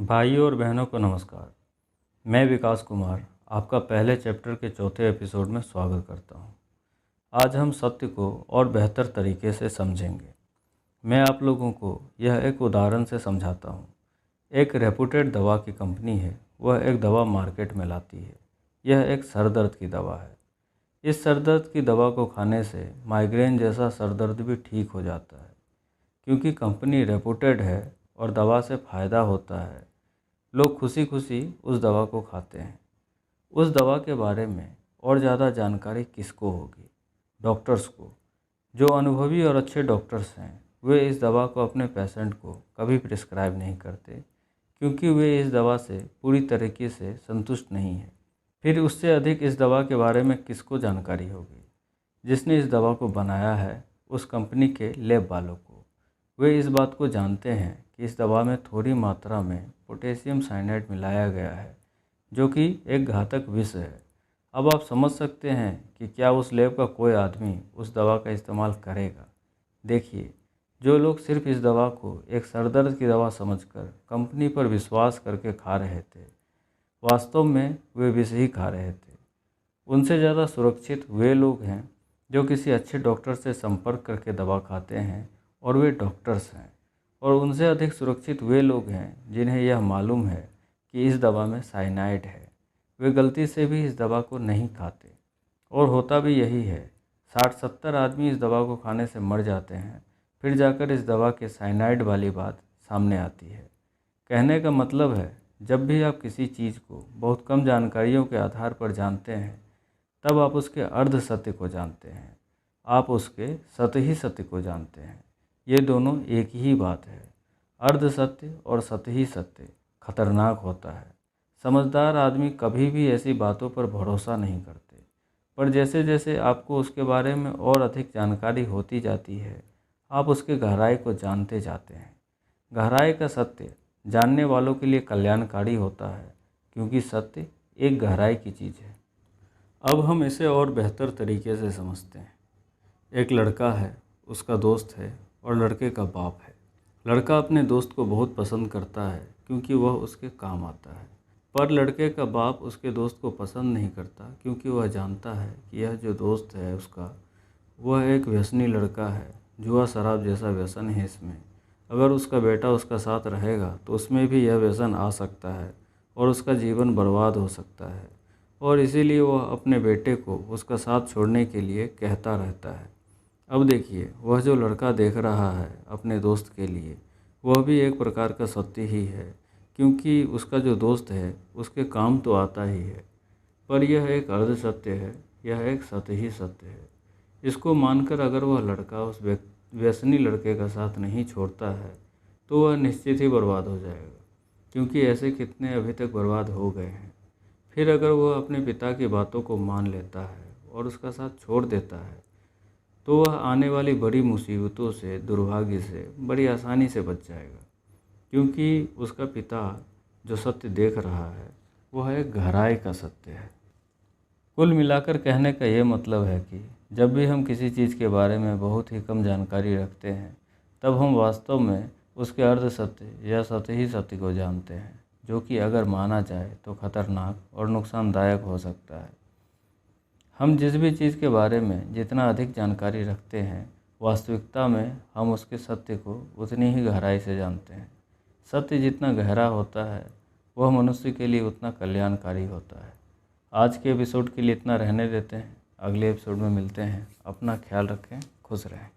भाइयों और बहनों को नमस्कार। मैं विकास कुमार आपका पहले चैप्टर के चौथे एपिसोड में स्वागत करता हूं। आज हम सत्य को और बेहतर तरीके से समझेंगे। मैं आप लोगों को यह एक उदाहरण से समझाता हूं। एक रेपुटेड दवा की कंपनी है, वह एक दवा मार्केट में लाती है। यह एक सर दर्द की दवा है। इस सर दर्द की दवा को खाने से माइग्रेन जैसा सर दर्द भी ठीक हो जाता है। क्योंकि कंपनी रेपुटेड है और दवा से फ़ायदा होता है, लोग खुशी खुशी उस दवा को खाते हैं। उस दवा के बारे में और ज़्यादा जानकारी किसको होगी? डॉक्टर्स को। जो अनुभवी और अच्छे डॉक्टर्स हैं, वे इस दवा को अपने पेशेंट को कभी प्रिस्क्राइब नहीं करते, क्योंकि वे इस दवा से पूरी तरीके से संतुष्ट नहीं हैं। फिर उससे अधिक इस दवा के बारे में किसको जानकारी होगी? जिसने इस दवा को बनाया है, उस कंपनी के लैब वालों को। वे इस बात को जानते हैं कि इस दवा में थोड़ी मात्रा में पोटेशियम साइनाइड मिलाया गया है, जो कि एक घातक विष है। अब आप समझ सकते हैं कि क्या उस लैब का कोई आदमी उस दवा का इस्तेमाल करेगा। देखिए, जो लोग सिर्फ इस दवा को एक सरदर्द की दवा समझकर कंपनी पर विश्वास करके खा रहे थे, वास्तव में वे विष ही खा रहे थे। उनसे ज़्यादा सुरक्षित वे लोग हैं जो किसी अच्छे डॉक्टर से संपर्क करके दवा खाते हैं, और वे डॉक्टर्स हैं। और उनसे अधिक सुरक्षित वे लोग हैं जिन्हें यह मालूम है कि इस दवा में साइनाइड है। वे गलती से भी इस दवा को नहीं खाते, और होता भी यही है। 60-70 आदमी इस दवा को खाने से मर जाते हैं, फिर जाकर इस दवा के साइनाइड वाली बात सामने आती है। कहने का मतलब है, जब भी आप किसी चीज़ को बहुत कम जानकारियों के आधार पर जानते हैं, तब आप उसके अर्ध सत्य को जानते हैं, आप उसके सतही सत्य को जानते हैं। ये दोनों एक ही बात है। अर्ध सत्य और सतही सत्य खतरनाक होता है। समझदार आदमी कभी भी ऐसी बातों पर भरोसा नहीं करते, पर जैसे जैसे आपको उसके बारे में और अधिक जानकारी होती जाती है, आप उसके गहराई को जानते जाते हैं। गहराई का सत्य जानने वालों के लिए कल्याणकारी होता है, क्योंकि सत्य एक गहराई की चीज़ है। अब हम इसे और बेहतर तरीके से समझते हैं। एक लड़का है, उसका दोस्त है और लड़के का बाप है। लड़का अपने दोस्त को बहुत पसंद करता है, क्योंकि वह उसके काम आता है। पर लड़के का बाप उसके दोस्त को पसंद नहीं करता, क्योंकि वह जानता है कि यह जो दोस्त है उसका, वह एक व्यसनी लड़का है। जुआ शराब जैसा व्यसन है इसमें। अगर उसका बेटा उसका साथ रहेगा तो उसमें भी यह व्यसन आ सकता है और उसका जीवन बर्बाद हो सकता है। और इसीलिए वह अपने बेटे को उसका साथ छोड़ने के लिए कहता रहता है। अब देखिए, वह जो लड़का देख रहा है अपने दोस्त के लिए, वह भी एक प्रकार का सत्य ही है, क्योंकि उसका जो दोस्त है उसके काम तो आता ही है। पर यह एक अर्ध सत्य है, यह एक सत्य ही सत्य है। इसको मानकर अगर वह लड़का उस व्यसनी लड़के का साथ नहीं छोड़ता है, तो वह निश्चित ही बर्बाद हो जाएगा, क्योंकि ऐसे कितने अभी तक बर्बाद हो गए हैं। फिर अगर वह अपने पिता की बातों को मान लेता है और उसका साथ छोड़ देता है, तो वह आने वाली बड़ी मुसीबतों से, दुर्भाग्य से बड़ी आसानी से बच जाएगा, क्योंकि उसका पिता जो सत्य देख रहा है वह एक गहराई का सत्य है। कुल मिलाकर कहने का ये मतलब है कि जब भी हम किसी चीज़ के बारे में बहुत ही कम जानकारी रखते हैं, तब हम वास्तव में उसके अर्ध सत्य या सतही सत्य को जानते हैं, जो कि अगर माना जाए तो खतरनाक और नुकसानदायक हो सकता है। हम जिस भी चीज़ के बारे में जितना अधिक जानकारी रखते हैं, वास्तविकता में हम उसके सत्य को उतनी ही गहराई से जानते हैं। सत्य जितना गहरा होता है, वह मनुष्य के लिए उतना कल्याणकारी होता है। आज के एपिसोड के लिए इतना रहने देते हैं। अगले एपिसोड में मिलते हैं। अपना ख्याल रखें, खुश रहें।